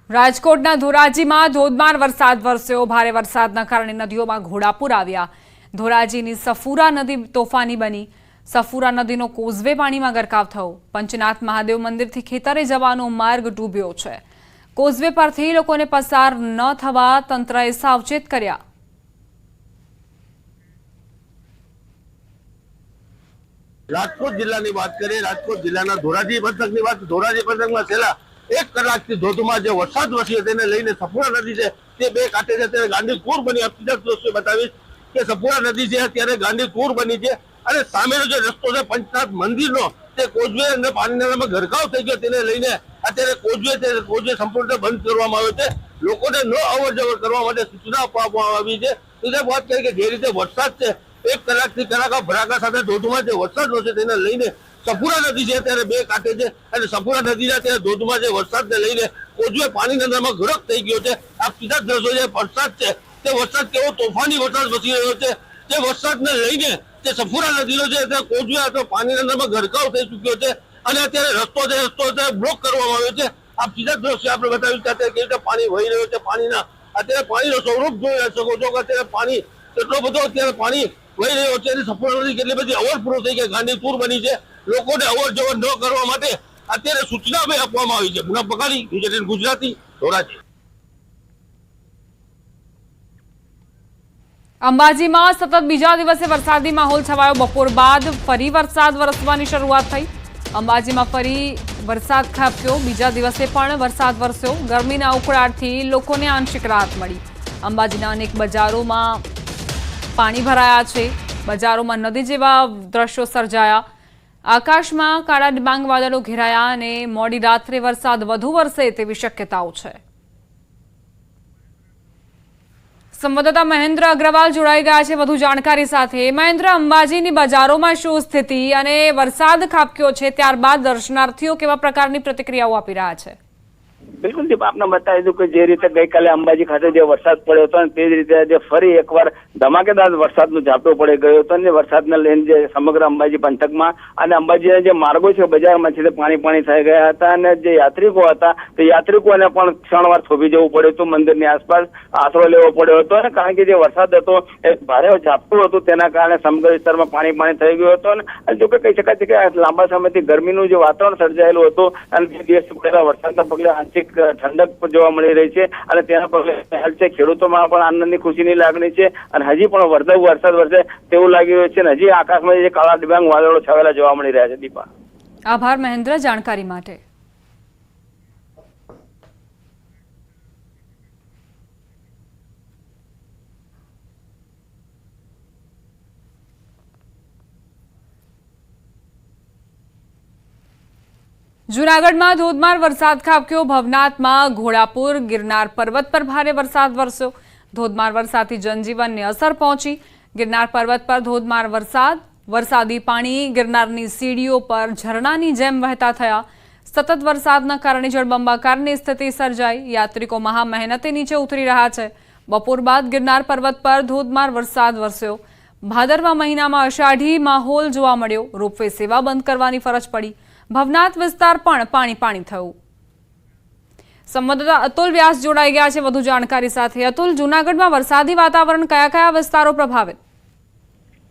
રાજકોટના ધોરાજીમાં ધોધમાર વરસાદ વરસ્યો। ભારે વરસાદના કારણે નદીઓમાં ઘોડાપૂર આવ્યા। ધોરાજીની સફુરા નદી તોફાની બની। સફુરા નદીનો કોઝવે પાણીમાં ગરકાવ થયો। પંચનાથ મહાદેવ મંદિરથી ખેતરે જવાનો માર્ગ ડૂબ્યો છે। કોઝવે પરથી લોકોને પસાર ન થવા તંત્રએ સાવચેત કર્યા। રાજકોટ જિલ્લાની વાત કરીએ, રાજકોટ જિલ્લાના ધોરાજી પંથકની વાત। ધોરાજી પંથકમાં છેલ્લા 1 કલાકથી ધોધમાર જે વરસાદ વરસ્યો તેને લઈને સફુરા નદી છે તે બે કાંઠે છે ત્યારે ગાંડીતુર બની। આપીદક દ્રશ્યો બતાવીશ કે સફુરા નદી છે અત્યારે ગાંડીતુર બની છે અને સામેનો જે રસ્તો છે પંચનાથ મંદિરનો તે કોઝવે અને પાણીના ગરકાવ થઈ ગયો તેને લઈને અત્યારે કોઝવે સંપૂર્ણ બંધ કરવામાં આવ્યો છે। લોકોને ન અવર જવર કરવા માટે સૂચના આપવામાં આવી છે। બીજી વાત કરીએ કે જે રીતે વરસાદ છે 1 કલાકથી કડાકા ભડાકા સાથે ધોધમાર જે વરસાદ વરસે તેને લઈને સફુરા નદી છે ત્યારે બે કાંઠે છે અને સફુરા નદીના ત્યારે ધોધમાર જે વરસાદને લઈને કોઝવે પાણીની અંદરમાં ગરક થઈ ગયો છે। આ સીધા દ્રશ્યો જે વરસાદ છે તે વરસાદ કેવો તોફાની વરસાદ વરસી રહ્યો છે તે વરસાદને લઈને તે સફુરા નદીનો છે તે કોઝવે અથવા પાણીની અંદરમાં ગરકાવ થઈ ચૂક્યો છે અને અત્યારે રસ્તો બ્લોક કરવામાં આવ્યો છે। આ સીધા દ્રશ્યો આપણે બતાવ્યું કે અત્યારે કેવી રીતે પાણી વહી રહ્યો છે। અત્યારે પાણીનો સ્વરૂપ જોઈ શકો છો કે અત્યારે પાણી એટલો બધો અત્યારે પાણી વહી રહ્યો છે। સફુરા નદી કેટલી બધી ઓવરફ્લો થઈ ગઈ, ગાંડીતુર બની છે। લોકોને અવર જવર ન કરવા માટે અત્યારે સૂચના આપવામાં આવી છે। પુનઃ બગાડી ગુજરાતી ધોરાજી। અંબાજીમાં સતત બીજા દિવસે વરસાદી માહોલ છવાયો। બપોર બાદ ફરી વરસાદ વરસવાની શરૂઆત થઈ। અંબાજીમાં ફરી વરસાદ ખાબક્યો। બીજા દિવસે પણ વરસાદ વરસ્યો। ગરમીના ઉકળાટથી લોકોને આંશિક રાહત મળી। અંબાજીના અનેક બજારોમાં પાણી ભરાયા છે। બજારોમાં નદી જેવા દ્રશ્યો સર્જાયા। આકાશમાં કાળા ડિબાંગ વાદળો ઘેરાયા અને મોડી રાત્રે વરસાદ વધુ વરસે તેવી શક્યતાઓ છે। સંવાદદાતા મહેન્દ્ર અગ્રવાલ જોડાઈ ગયા છે વધુ જાણકારી સાથે। મહેન્દ્ર, અંબાજીની બજારોમાં શું સ્થિતિ અને વરસાદ ખાબક્યો છે ત્યારબાદ દર્શનાર્થીઓ કેવા પ્રકારની પ્રતિક્રિયાઓ આપી રહ્યા છે? બિલકુલ દીપ, આપને બતાવી દઉં કે જે રીતે ગઈકાલે અંબાજી ખાતે જે વરસાદ પડ્યો હતો તે જ રીતે આજે ફરી એકવાર ધમાકેદાર વરસાદનો ઝાપટો પડી ગયો હતો અને વરસાદને લઈને જે સમગ્ર અંબાજી પંથકમાં અને અંબાજીના જે માર્ગો છે બજારમાં છે તે પાણી થઈ ગયા હતા અને જે યાત્રિકો હતા તે યાત્રિકોને પણ ક્ષણવાર થોભી જવું પડ્યું હતું। મંદિરની આસપાસ આશરો લેવો પડ્યો હતો અને કારણ કે જે વરસાદ હતો એ ભારે ઝાપટું હતું તેના કારણે સમગ્ર વિસ્તારમાં પાણી થઈ ગયું હતું અને જોકે કહી શકાય છે કે લાંબા સમયથી ગરમીનું જે વાતાવરણ સર્જાયેલું હતું અને જે દિવસ પડેલા વરસાદના પગલે ઠંડક જોવા મળી રહી છે અને તેના પગલે હાલ છે ખેડૂતોમાં પણ આનંદની ખુશીની લાગણી છે અને હજી પણ વરસાદ વરસે તેવું લાગી રહ્યું છે અને હજી આકાશમાં જે કાળા ડિબાંગ વાદળો છવાયેલા જોવા મળી રહ્યા છે। દીપા, આભાર મહેન્દ્ર જાણકારી માટે। જૂનાગઢમાં ધોધમાર વરસાદ ખાબક્યો। ભવનાથમાં ઘોડાપુર, ગિરનાર પર્વત પર ભારે વરસાદ વરસ્યો। ધોધમાર વરસાદથી જનજીવનને અસર પહોંચી। ગિરનાર પર્વત પર ધોધમાર વરસાદી પાણી ગિરનારની સીડીઓ પર ઝરણાની જેમ વહેતા થયા। સતત વરસાદના કારણે જળબંબાકારની સ્થિતિ સર્જાઈ। યાત્રિકો મહા મહેનતે નીચે ઉતરી રહ્યા છે। બપોર બાદ ગિરનાર પર્વત પર ધોધમાર વરસાદ વરસ્યો। ભાદરવા મહિનામાં અષાઢી માહોલ જોવા મળ્યો। રોપવે સેવા બંધ કરવાની ફરજ પડી। ભવનાથ વિસ્તાર પણ પાણી થયું। સંવાદદાતા અતુલ વ્યાસ જોડાઈ ગયા છે વધુ જાણકારી સાથે। અતુલ, જૂનાગઢમાં વરસાદી વાતાવરણ કયા વિસ્તારો પ્રભાવિત?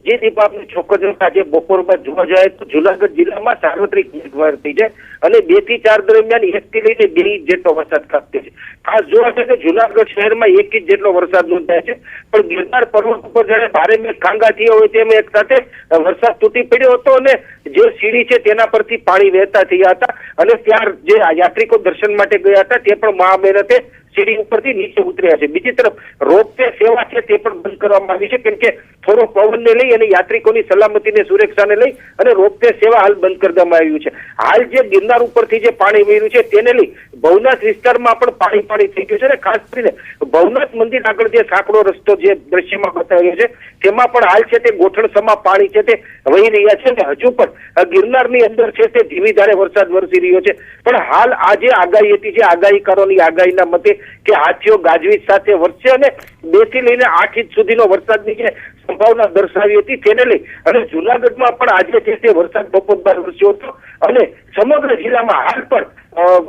જે દીપ, આપને ચોક્કસ આજે બપોર બાદ જોવા જાય તો જૂનાગઢ જિલ્લામાં સાર્વત્રિક મેઘમહેર થઈ છે અને 2 થી 4 દરમિયાન 1 થી લઈને 2 ઇંચ જેટલો વરસાદ ખાબકે છે। ખાસ જોવા જાય તો જૂનાગઢ શહેરમાં 1 ઇંચ જેટલો વરસાદ નોંધાય છે પણ ગિરનાર પર્વત ઉપર જાણે ભારે મેઘ ખાંગા થયા હોય તેમ એક સાથે વરસાદ તૂટી પડ્યો હતો અને જે સીડી છે તેના પરથી પાણી વહેતા થયા હતા અને ત્યાં જે યાત્રિકો દર્શન માટે ગયા હતા તે પણ મહા મહેનતે સીડી ઉપરથી નીચે ઉતર્યા છે। બીજી તરફ રોપવે સેવા છે તે પણ બંધ કરવામાં આવી છે કેમ કે થોડો પવનને લઈ અને યાત્રિકોની સલામતીને સુરક્ષાને લઈ અને રોપવે સેવા હાલ બંધ કરી દેવામાં આવ્યું છે। હાલ જે ગિરનાર ઉપરથી જે પાણી વહેર્યું છે તેને લઈ ભવનાથ વિસ્તારમાં પણ પાણી થઈ ગયું છે અને ખાસ કરીને ભવનાથ મંદિર આગળ જે સાંકડો રસ્તો જે દ્રશ્યમાં બતાવ્યો છે તેમાં પણ હાલ છે તે ગોઠણસમા પાણી છે તે વહી રહ્યા છે અને હજુ પણ ગિરનારની અંદર છે તે ધીમી ધારે વરસાદ વરસી રહ્યો છે પણ હાલ આ જે આગાહી હતી, જે આગાહીકારોની આગાહીના મતે કે હાથીઓ ગાજવીજ સાથે વરસશે અને 2 થી લઈને 8 ઇંચ સુધીનો વરસાદની જે સંભાવના દર્શાવી હતી તેને લઈ અને જૂનાગઢમાં પણ આજે તે વરસાદ બપોર બાદ વરસ્યો હતો અને સમગ્ર જિલ્લામાં હાલ પણ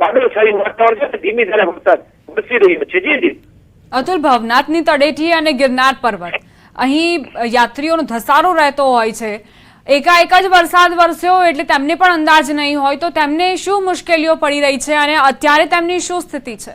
વાદળછાયું વાતાવરણ છે, ધીમી ધારે વરસાદ વરસી રહ્યો છે. જી જી અતુલ, ભવનાથની તળેટી અને ગિરનાર પર્વત અહીં યાત્રીઓનો ધસારો રહેતો હોય છે. એકાએક જ વરસાદ વરસ્યો એટલે તેમને પણ અંદાજ નહીં હોય, તો તેમને શું મુશ્કેલીઓ પડી રહી છે અને અત્યારે તેમની શું સ્થિતિ છે?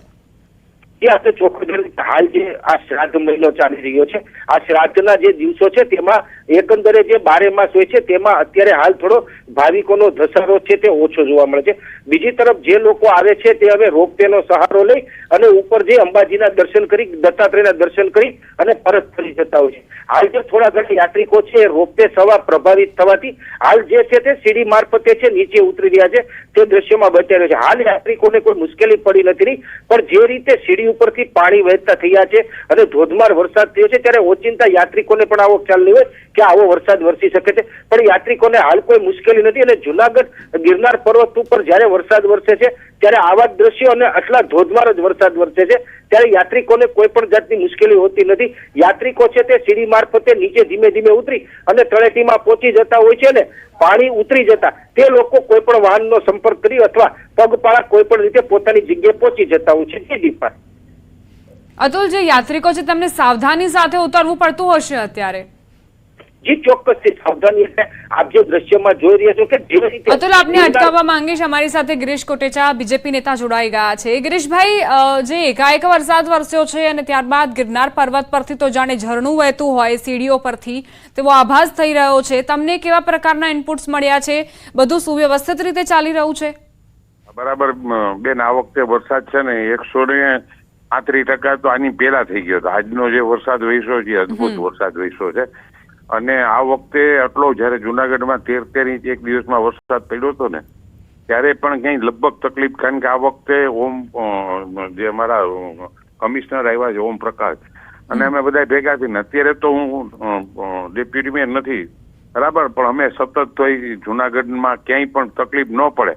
આપણે ચોખ્ખું હાલ જે આ શ્રાદ્ધ મહિનો ચાલી રહ્યો છે, આ શ્રાદ્ધના જે દિવસો છે તેમાં એકંદરે જે 12 માસ હોય છે તેમાં અત્યારે હાલ થોડો ભાવિકોનો ધસારો છે તે ઓછો જોવા મળે છે. બીજી તરફ જે લોકો આવે છે તે હવે રોપવેનો સહારો લઈ અને ઉપર જે અંબાજીના દર્શન કરી, દત્તાત્રેયના દર્શન કરી અને પરત ફરી જતા હોય છે. હાલ જે થોડા ઘણા યાત્રિકો છે રોપવે સેવા પ્રભાવિત થવાથી હાલ જે છે તે સીડી મારફતે છે નીચે ઉતરી રહ્યા છે તે દ્રશ્યમાં બતાવી રહ્યો છે. હાલ યાત્રિકોને કોઈ મુશ્કેલી પડી નથી, પણ જે રીતે સીડી ઉપરથી પાણી વહેતા થયા છે અને ધોધમાર વરસાદ થયો છે ત્યારે ઓચિંતા યાત્રિકોને પણ આવો ખ્યાલ નહીં હોય કે આવો વરસાદ વરસી શકે છે, પણ યાત્રિકોને હાલ કોઈ મુશ્કેલી નથી. અને જુનાગઢ ગિરનાર પર્વત ઉપર જ્યારે વરસાદ વરસે છે ત્યારે આવા જ દ્રશ્યો અને આટલા ધોધમાર જ વરસાદ વરસે છે ત્યારે યાત્રિકોને કોઈ પણ જાતની મુશ્કેલી હોતી નથી. યાત્રિકો છે તે સીડી મારફતે નીચે ધીમે ધીમે ઉતરી અને તળેટીમાં પહોંચી જતા હોય છે ને પાણી ઉતરી જતા તે લોકો કોઈ પણ વાહનનો સંપર્ક કરી અથવા પગપાળા કોઈ પણ રીતે પોતાની જગ્યાએ પહોંચી જતા હોય છે. દીપા, અતુલ, જે યાત્રિકો છે તેમને સાવધાની સાથે ઉતરવું પડતું હશે અત્યારે? જી ચોક્કસથી સાવધાની એટલે આપ જે દ્રશ્યમાં જોઈ રહ્યા છો કે જે રીતે અતુલ, આપને અટકાવવા માંગીશ. અમારી સાથે ગિરીશ કોટેચા બીજેપી નેતા જોડાઈ ગયા છે. ગિરીશભાઈ, જે એકાએક વરસાદ વરસ્યો છે અને ત્યારબાદ ગિરનાર પર્વત પરથી તો જાણે ઝરણું વહેતું હોય સીડીઓ પરથી તેવો આભાસ થઈ રહ્યો છે. તમને કેવા પ્રકારના ઇનપુટ્સ મળ્યા છે? બધું સુવ્યવસ્થિત રીતે ચાલી રહ્યું છે? બરાબર બેન, આ વખતે વરસાદ છે ને 135% તો આની પહેલા થઈ ગયો હતો. આજનો જે વરસાદ વરસ્યો છે અદભુત વરસાદ વરસ્યો છે. અને આ વખતે આટલો જયારે જુનાગઢમાં 13 ઇંચ એક દિવસમાં વરસાદ પડ્યો હતો ને ત્યારે પણ ક્યાંય લગભગ તકલીફ, કારણ કે આ વખતે જે અમારા કમિશનર આવ્યા છે ઓમ પ્રકાશ અને અમે બધા ભેગા થઈને, અત્યારે તો હું ડેપ્યુટી મેયર નથી બરાબર, પણ અમે સતત થઈ જુનાગઢમાં ક્યાંય પણ તકલીફ ન પડે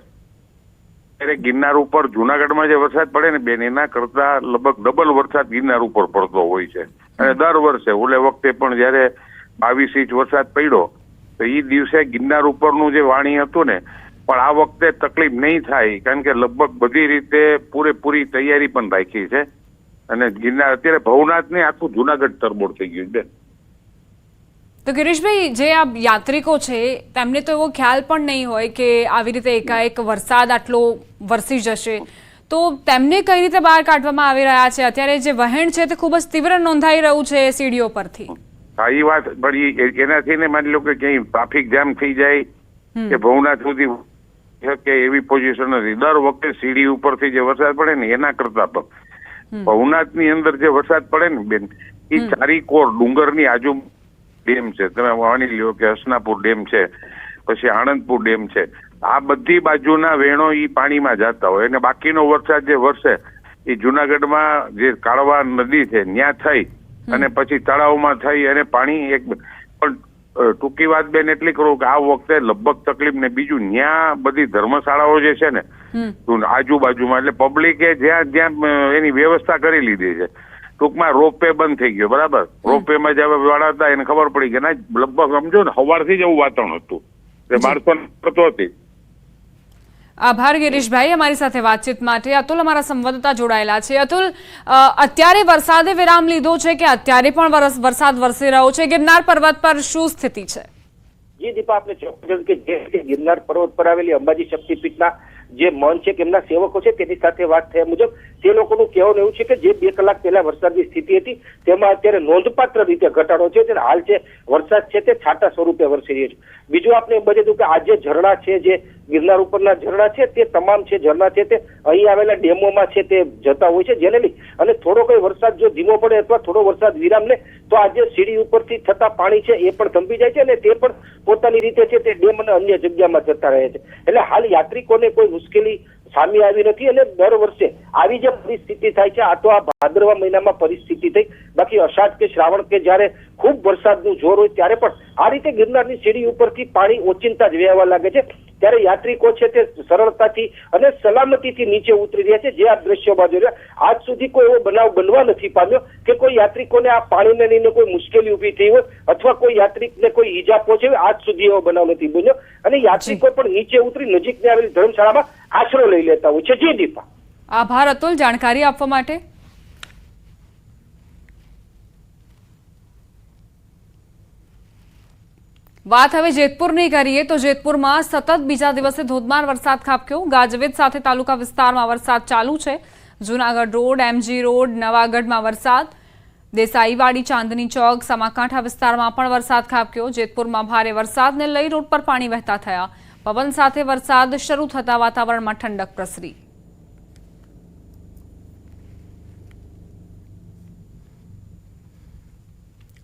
ત્યારે ગિરનાર ઉપર જુનાગઢમાં જે વરસાદ પડે ને બેન એના કરતા લગભગ ડબલ વરસાદ ગિરનાર ઉપર પડતો હોય છે. અને દર વર્ષે ઓલે વખતે પણ જયારે 22 ઇંચ વરસાદ પડ્યો તો એ દિવસે ગિરનાર ઉપરનું જે વાણી હતું ને, પણ આ વખતે તકલીફ નહીં થાય કારણ કે લગભગ બધી રીતે પૂરેપૂરી તૈયારી પણ રાખી છે. અને ગિરનાર અત્યારે ભવનાથ ને આખું જુનાગઢ તરબોળ થઈ ગયું બેન. તો ગિરીશભાઈ, જે આ યાત્રિકો છે તેમને તો એવો ખ્યાલ પણ નહીં હોય કે આવી રીતે એકાએક વરસાદ આટલો વરસી જશે, તો તેમને કઈ રીતે બહાર કાઢવામાં આવી રહ્યા છે? અત્યારે જે વહેણ છે તે ખૂબ જ તીવ્ર નોંધાઈ રહ્યું છે સીડીઓ પરથી. હા, એ વાત પણ એનાથી ને માની લો કે ક્યાંય ટ્રાફિક જામ થઈ જાય કે ભવનાથ સુધી કે એવી પોઝિશન નથી. દર વખતે સીડી ઉપરથી જે વરસાદ પડે ને એના કરતા પણ ભવનાથની અંદર જે વરસાદ પડે ને બેન એ ચારીકોર ડુંગરની આજુ ડેમ છે, તમે માની લ્યો કે હસનાપુર ડેમ છે, પછી આણંદપુર ડેમ છે, આ બધી બાજુના વેણો ઈ પાણીમાં જતા હોય અને બાકીનો વરસાદ જે વરસે એ જુનાગઢમાં જે કાળવા નદી છે ત્યાં થઈ અને પછી તળાવમાં થઈ અને પાણી એક પણ ટૂંકી વાત બેન એટલી કરું કે આ વખતે લગભગ તકલીફ ને બીજું ત્યાં બધી ધર્મશાળાઓ જે છે ને આજુબાજુમાં એટલે પબ્લિકે જ્યાં જ્યાં એની વ્યવસ્થા કરી લીધી છે. ટૂંકમાં રોપવે બંધ થઈ ગયો બરાબર, રોપવે માં જે વાળા હતા એને ખબર પડી કે ના લગભગ સમજો ને સવારથી જ એવું વાતાવરણ હતું તે માણસો કરતો હતી. આભાર ગિરીશભાઈ અમારી સાથે વાતચીત માટે. અતુલ અમારા સંવાદદાતા જોડાયેલા છે. અતુલ, અત્યારે વરસાદે વિરામ લીધો છે કે અત્યારે પણ વરસાદ વરસી રહ્યો છે? ગિરનાર પર્વત પર શું સ્થિતિ છે? જી દીપા, આપને ચોક્કસ કે જે ગિરનાર પર્વત પર આવેલી અંબાજી શક્તિપીઠના જે મન છે કે એમના સેવકો છે તેની સાથે વાત થયા મુજબ તે લોકોનું કહેવાનું એવું છે કે જે 2 કલાક પહેલા વરસાદની સ્થિતિ હતી તેમાં અત્યારે નોંધપાત્ર રીતે ઘટાડો છે. હાલ જે વરસાદ છે તે છાંટા સ્વરૂપે વરસી રહ્યો છે. બીજું આપણે બધું કે આ જે ઝરણા છે, જે ગિરનાર ઉપરના ઝરણા છે તે તમામ છે ઝરણા છે તે અહીં આવેલા ડેમોમાં છે તે જતા હોય છે, જેને લઈ અને થોડો કોઈ વરસાદ જો ધીમો પડે અથવા થોડો વરસાદ વિરામ લે તો આ જે સીડી ઉપરથી થતા પાણી છે એ પણ થંભી જાય છે અને તે પણ પોતાની રીતે છે તે ડેમ અને અન્ય જગ્યામાં જતા રહે છે. એટલે હાલ યાત્રિકોને કોઈ મુશ્કેલી સામે આવી નથી અને દર વર્ષે આવી જે પરિસ્થિતિ થાય છે આ તો આ ભાદરવા મહિનામાં પરિસ્થિતિ થઈ, બાકી અષાઢ કે શ્રાવણ કે જયારે ખૂબ વરસાદનું જોર હોય ત્યારે પણ આ રીતે ગિરનારની સીડી ઉપરથી પાણી ઓચિંતા જ વહેવા લાગે છે. ત્યારે યાત્રિકો છે તે સરળતાથી અને સલામતીથી નીચે ઉતરી રહ્યા છે. જે આ દ્રશ્યોમાં જોઈ રહ્યા આજ સુધી કોઈ એવો બનાવ બનવા નથી પામ્યો કે કોઈ યાત્રિકોને આ પાણીને લઈને કોઈ મુશ્કેલી ઉભી થઈ હોય અથવા કોઈ યાત્રિકને કોઈ ઈજા પહોંચે હોય, આજ સુધી એવો બનાવ નથી બન્યો. અને યાત્રિકો પણ નીચે ઉતરી નજીકની આવેલી ધર્મશાળામાં આશરો લઈ લેતા હોય છે. જી દીપા. આભાર અતુલ જાણકારી આપવા માટે. વાત હવે જેતપુરની કરીએ તો જેતપુરમાં સતત બીજા દિવસે ધોધમાર વરસાદ ખાબક્યો। ગાજવીજ સાથે તાલુકા વિસ્તારમાં વરસાદ ચાલુ છે। જૂનાગઢ રોડ, એમજી રોડ, નવાગઢમાં વરસાદ, દેસાઈવાડી, ચાંદની ચોક, સામાકાંઠા વિસ્તારમાં પણ વરસાદ ખાબક્યો। જેતપુરમાં ભારે વરસાદને લઈ રોડ પર પાણી વહેતા થયા। પવન સાથે વરસાદ શરૂ થતા વાતાવરણમાં ઠંડક પ્રસરી।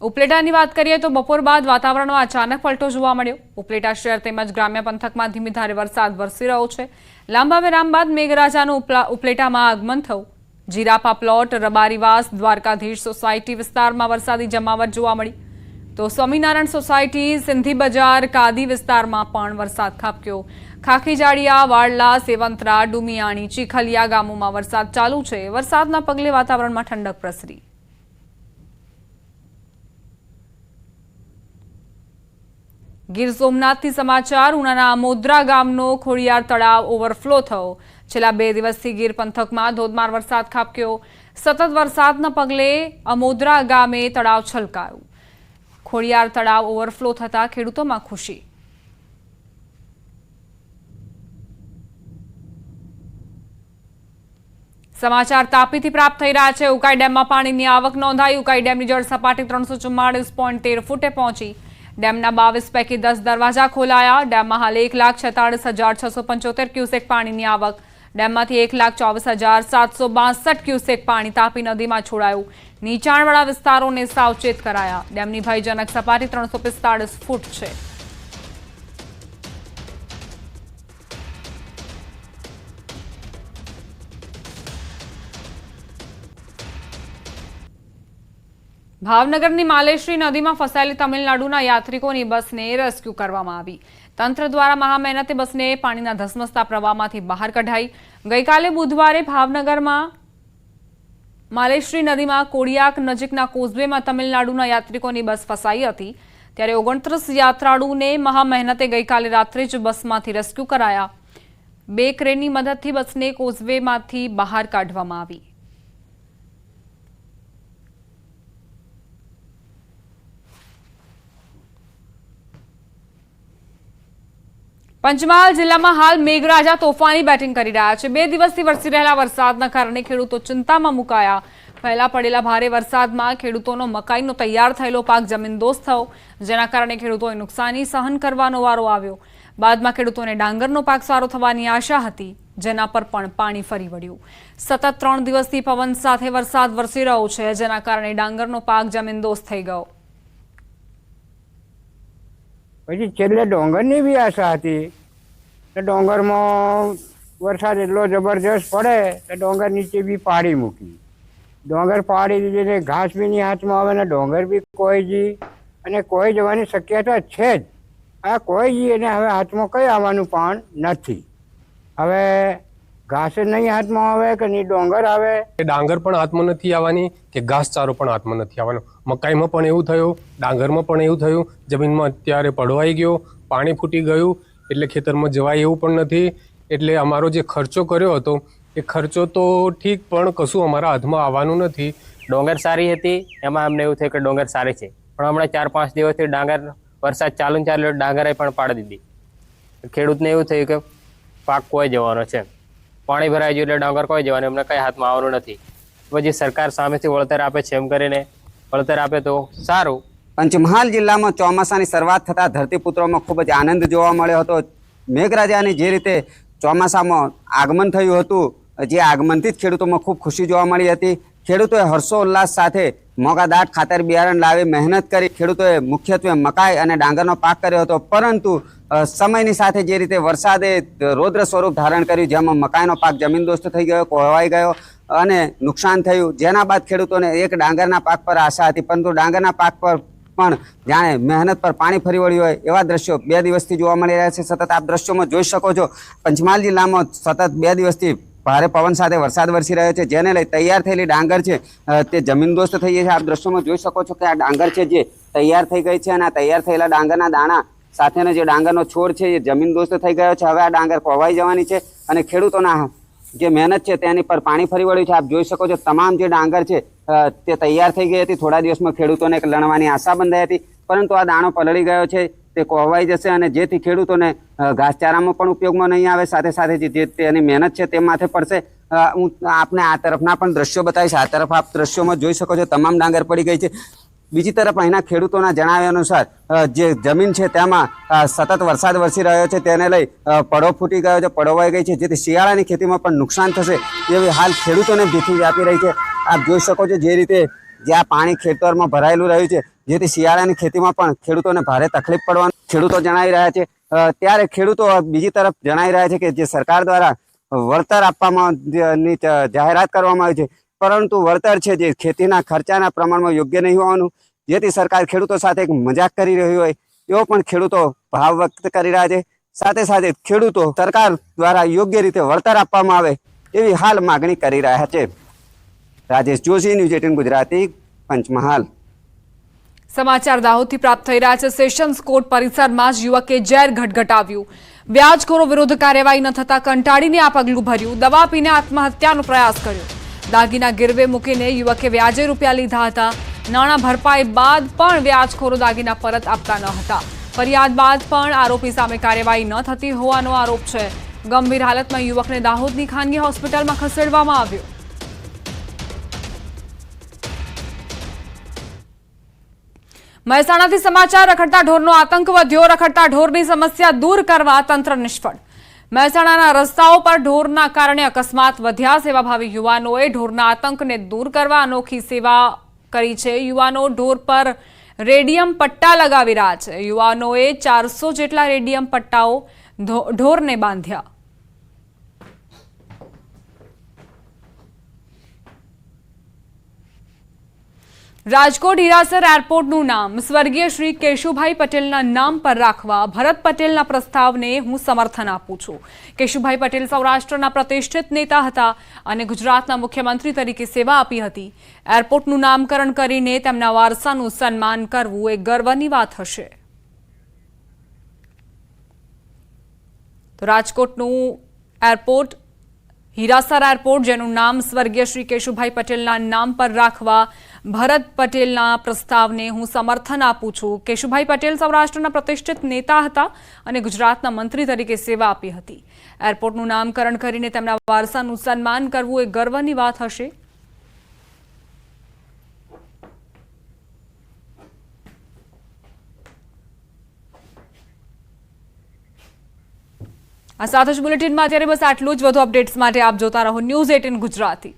ઉપલેટાની વાત કરીએ તો બપોર બાદ વાતાવરણમાં અચાનક પલટો જોવા મળ્યો। ઉપલેટા શહેર તેમજ ગ્રામ્ય પંથકમાં ધીમી ધારે વરસાદ વરસી રહ્યો છે। લાંબા વિરામ બાદ મેઘરાજાનું ઉપલેટામાં આગમન થયું। જીરાપા પ્લોટ, રબારીવાસ, દ્વારકાધીશ સોસાયટી વિસ્તારમાં વરસાદી જમાવટ જોવા મળી તો સ્વામિનારાયણ સોસાયટી, સિંધી બજાર, કાદી વિસ્તારમાં પણ વરસાદ ખાબક્યો। ખાખીજાડિયા, વાડલા, સેવંતરા, ડુમિયાણી, ચીખલિયા ગામોમાં વરસાદ ચાલુ છે। વરસાદના પગલે વાતાવરણમાં ઠંડક પ્રસરી। ગીર સોમનાથથી સમાચાર। ઉનાના અમોદરા ગામનો ખોડિયાર તળાવ ઓવરફ્લો થયો। છેલ્લા 2 દિવસથી ગીર પંથકમાં ધોધમાર વરસાદ ખાબક્યો। સતત વરસાદના પગલે અમોદરા ગામે તળાવ છલકાયું। ખોડિયાર તળાવ ઓવરફ્લો થતા ખેડૂતોમાં ખુશી। સમાચાર તાપીથી પ્રાપ્ત થઈ રહ્યા છે। ઉકાઈ ડેમમાં પાણીની આવક નોંધાઈ। ઉકાઈ ડેમની જળ સપાટી 344.13 ફૂટે પહોંચી। ડેમના 22 પૈકી 10 દરવાજા ખોલાયા। ડેમમાં હાલ 1,46,675 ક્યુસેક પાણીની આવક। ડેમમાંથી 1,24,762 ક્યુસેક પાણી તાપી નદીમાં છોડાયું। નીચાણવાળા વિસ્તારોને સાવચેત કરાયા। ડેમની ભયજનક સપાટી 345 ફૂટ છે। ભાવનગરની માલેશ્રી નદીમાં ફસાયેલી તમિલનાડુના યાત્રિકોની બસને રેસ્ક્યુ કરવામાં આવી। તંત્ર દ્વારા મહામહેનતે બસને પાણીના ધસમસતા પ્રવાહમાંથી બહાર કઢાઈ। ગઈકાલે બુધવારે ભાવનગરમાં માલેશ્રી નદીમાં કોડિયાક નજીકના કોઝવેમાં તમિલનાડુના યાત્રિકોની બસ ફસાઈ હતી। ત્યારે 29 યાત્રાળુઓને મહામહેનતે ગઈકાલે રાત્રે જ બસમાંથી રેસ્ક્યુ કરાયા। 2 ક્રેનની મદદથી બસને કોઝવેમાંથી બહાર કાઢવામાં આવી। પંચમહાલ જિલ્લામાં હાલ મેઘરાજા તોફાની બેટિંગ કરી રહ્યા છે। 2 દિવસથી વરસી રહેલા વરસાદના કારણે ખેડૂતો ચિંતામાં મુકાયા। પહેલા પડેલા ભારે વરસાદમાં ખેડૂતોનો મકાઈનો તૈયાર થયેલો પાક જમીનદોસ્ત થયો, જેના કારણે ખેડૂતોએ નુકસાની સહન કરવાનો વારો આવ્યો। બાદમાં ખેડૂતોને ડાંગરનો પાક સારો થવાની આશા હતી, જેના પર પણ પાણી ફરી વળ્યું। સતત 3 દિવસથી પવન સાથે વરસાદ વરસી રહ્યો છે, જેના કારણે ડાંગરનો પાક જમીનદોસ્ત થઈ ગયો। પછી છેલ્લે ડોંગરની બી આશા હતી તો ડોંગરમાં વરસાદ એટલો જબરજસ્ત પડે તો ડોંગર નીચે બી પાડી મૂકી। ડોંગર પાડી દીધી, ઘાસ બી ની હાથમાં આવે ને ડોંગર બી કોઈ જી અને કોઈ જવાની શક્યતા છે જ। આ કોઈ જી એને હવે હાથમાં કંઈ આવવાનું પણ નથી। હવે ઘાસ નહીં હાથમાં આવે કે નહીં ડોંગર આવે। ડાંગર પણ હાથમાં નથી આવવાની કે ઘાસચારો પણ હાથમાં નથી આવવાનો। મકાઈમાં પણ એવું થયું, ડાંગરમાં પણ એવું થયું। જમીનમાં અત્યારે પડવાઈ ગયો, પાણી ફૂટી ગયું, એટલે ખેતરમાં જવાય એવું પણ નથી। એટલે અમારો જે ખર્ચો કર્યો હતો એ ખર્ચો તો ઠીક, પણ કશું અમારા હાથમાં આવવાનું નથી। ડોંગર સારી હતી, એમાં અમને એવું થયું કે ડોંગર સારી છે, પણ હમણાં 4-5 દિવસથી ડાંગર વરસાદ ચાલુ ડાંગરે પણ પાડી દીધી। ખેડૂતને એવું થયું કે પાક કોઈ જવાનો છે, પાણી ભરાઈ ગયું એટલે ડાંગર કોઈ જવાનું, એમને કંઈ હાથમાં આવવાનું નથી। પછી સરકાર સામેથી વળતર આપે છે, એમ કરીને વળતર આપે તો સારું। પંચમહાલ જિલ્લામાં ચોમાસાની શરૂઆત થતાં ધરતીપુત્રોમાં ખૂબ જ આનંદ જોવા મળ્યો હતો। મેઘરાજાની જે રીતે ચોમાસામાં આગમન થયું હતું, જે આગમનથી જ ખેડૂતોમાં ખૂબ ખુશી જોવા મળી હતી। ખેડૂતોએ હર્ષોલ્લાસ સાથે મોંઘાદાટ ખાતર બિયારણ લાવી મહેનત કરી ખેડૂતોએ મુખ્યત્વે મકાઈ અને ડાંગરનો પાક કર્યો હતો। પરંતુ સમયની સાથે જે રીતે વરસાદે રૌદ્ર સ્વરૂપ ધારણ કર્યું, જેમાં મકાઈનો પાક જમીનદોસ્ત થઈ ગયો, કોહવાઈ ગયો અને નુકસાન થયું, જેના બાદ ખેડૂતોને એક ડાંગરના પાક પર આશા હતી, પરંતુ ડાંગરના પાક પર પણ જાણે મહેનત પર પાણી ફરી વળ્યું હોય એવા દ્રશ્યો 2 દિવસથી જોવા મળી રહ્યા છે। સતત આપ દ્રશ્યોમાં જોઈ શકો છો, પંચમહાલ જિલ્લામાં સતત 2 દિવસથી ભારે પવન સાથે વરસાદ વરસી રહ્યો છે, જેને લઈ તૈયાર થયેલી ડાંગર છે તે જમીનદોસ્ત થઈ ગઈ છે। આપ દ્રશ્યોમાં જોઈ શકો છો કે આ ડાંગર છે જે તૈયાર થઈ ગઈ છે, અને આ તૈયાર થયેલા ડાંગરના દાણા સાથેનો જે ડાંગરનો છોડ છે એ જમીનદોસ્ત થઈ ગયો છે। હવે આ ડાંગર કોવાઈ જવાની છે અને ખેડૂતોના જે મહેનત છે તેની પર પાણી ફરી વળ્યું છે। આપ જોઈ શકો છો તમામ જે ડાંગર છે તે તૈયાર થઈ ગઈ હતી। થોડા દિવસમાં ખેડૂતોને એક લણવાની આશા બંધાઈ હતી, પરંતુ આ દાણો પલળી ગયો છે, તે કોહવાઈ જશે અને જેથી ખેડૂતોને ઘાસચારામાં પણ ઉપયોગમાં નહીં આવે, સાથે સાથે જે તેની મહેનત છે તે માથે પડશે. હું આપને આ તરફના પણ દ્રશ્યો બતાવીશ. આ તરફ આપ દ્રશ્યોમાં જોઈ શકો છો તમામ ડાંગર પડી ગઈ છે. બીજી તરફ અહીંના ખેડૂતોના જણાવ્યા અનુસાર જે જમીન છે તેમાં સતત વરસાદ વરસી રહ્યો છે, તેને લઈ પડો ફૂટી ગયો છે, પડોવાઈ ગઈ છે, જેથી શિયાળાની ખેતીમાં પણ નુકસાન થશે એવી હાલ ખેડૂતોને ભીતિ વ્યાપી રહી છે. આપ જોઈ શકો છો જે રીતે જ્યાં પાણી ખેતરમાં ભરાયેલું રહ્યું છે, જેથી શિયાળાની ખેતીમાં પણ ખેડૂતોને ભારે તકલીફ પડવાનું ખેડૂતો જણાવી રહ્યા છે. ત્યારે ખેડૂતો બીજી તરફ જણાવી રહ્યા છે કે જે સરકાર દ્વારા વળતર આપવામાં જાહેરાત કરવામાં આવી છે, પરંતુ વળતર છે જે ખેતીના ખર્ચાના પ્રમાણમાં યોગ્ય નહીં હોવાનું, જેથી સરકાર ખેડૂતો સાથે એક મજાક કરી રહી હોય એવો પણ ખેડૂતો ભાવ વ્યક્ત કરી રહ્યા છે. સાથે સાથે ખેડૂતો સરકાર દ્વારા યોગ્ય રીતે વળતર આપવામાં આવે એવી હાલ માગણી કરી રહ્યા છે. રાજેશ જોશી, ન્યૂઝ 18 ગુજરાતી, પંચમહાલ. સમાચાર દાહોદથી પ્રાપ્ત થઈ રહ્યા છે. સેશન્સ કોર્ટ પરિસરમાં જ યુવકે ઝેર ઘટઘટાવ્યું. વ્યાજખોરો વિરુદ્ધ કાર્યવાહી ન થતા કંટાળીને આ પગલું ભર્યું. દવા પીને આત્મહત્યાનો પ્રયાસ કર્યો. દાગીના ગીરવે મૂકીને યુવકે વ્યાજે રૂપિયા લીધા હતા. નાણાં ભરપાઈ બાદ પણ વ્યાજખોરો દાગીના પરત આપતા ન હતા. ફરિયાદ બાદ પણ આરોપી સામે કાર્યવાહી ન થતી હોવાનો આરોપ છે. ગંભીર હાલતમાં યુવકને દાહોદની ખાનગી હોસ્પિટલમાં ખસેડવામાં આવ્યો. મહેસાણાથી સમાચાર. રખડતા ઢોરનો આતંક વધ્યો. રખડતા ઢોરની સમસ્યા દૂર કરવા તંત્ર નિષ્ફળ. મહેસાણાના રસ્તાઓ પર ઢોરના કારણે અકસ્માત વધ્યા. સેવાભાવી યુવાનોએ ઢોરના આતંકને દૂર કરવા અનોખી સેવા કરી છે. યુવાનો ઢોર પર રેડિયમ પટ્ટા લગાવી રહ્યા છે. યુવાનોએ 400 જેટલા રેડિયમ પટ્ટાઓ ઢોરને બાંધ્યા. રાજકોટ હીરાસર એરપોર્ટનું નામ સ્વર્ગીય શ્રી કેશુભાઈ પટેલના નામ પર રાખવા ભરત પટેલના પ્રસ્તાવને હું સમર્થન આપું છું. કેશુભાઈ પટેલ સૌરાષ્ટ્રના પ્રતિષ્ઠિત નેતા હતા અને ગુજરાતના મુખ્યમંત્રી તરીકે સેવા આપી હતી. એરપોર્ટનું નામકરણ કરીને તેમના વારસાનું સન્માન કરવું એ ગર્વની વાત હશે. તો રાજકોટનું એરપોર્ટ હીરાસર એરપોર્ટ, જેનું નામ સ્વર્ગીય શ્રી કેશુભાઈ પટેલના નામ પર રાખવા ભરત પટેલના પ્રસ્તાવને હું સમર્થન આપું છું. કેશુભાઈ પટેલ સૌરાષ્ટ્રના પ્રતિષ્ઠિત નેતા હતા અને ગુજરાતના મંત્રી તરીકે સેવા આપી હતી. એરપોર્ટનું નામકરણ કરીને તેમના વારસાનું સન્માન કરવું એ ગર્વની વાત હશે. આ સાથે જ બુલેટિનમાં અત્યારે બસ આટલું જ. વધુ અપડેટ્સ માટે આપ જોતા રહો ન્યૂઝ 18 ગુજરાતી.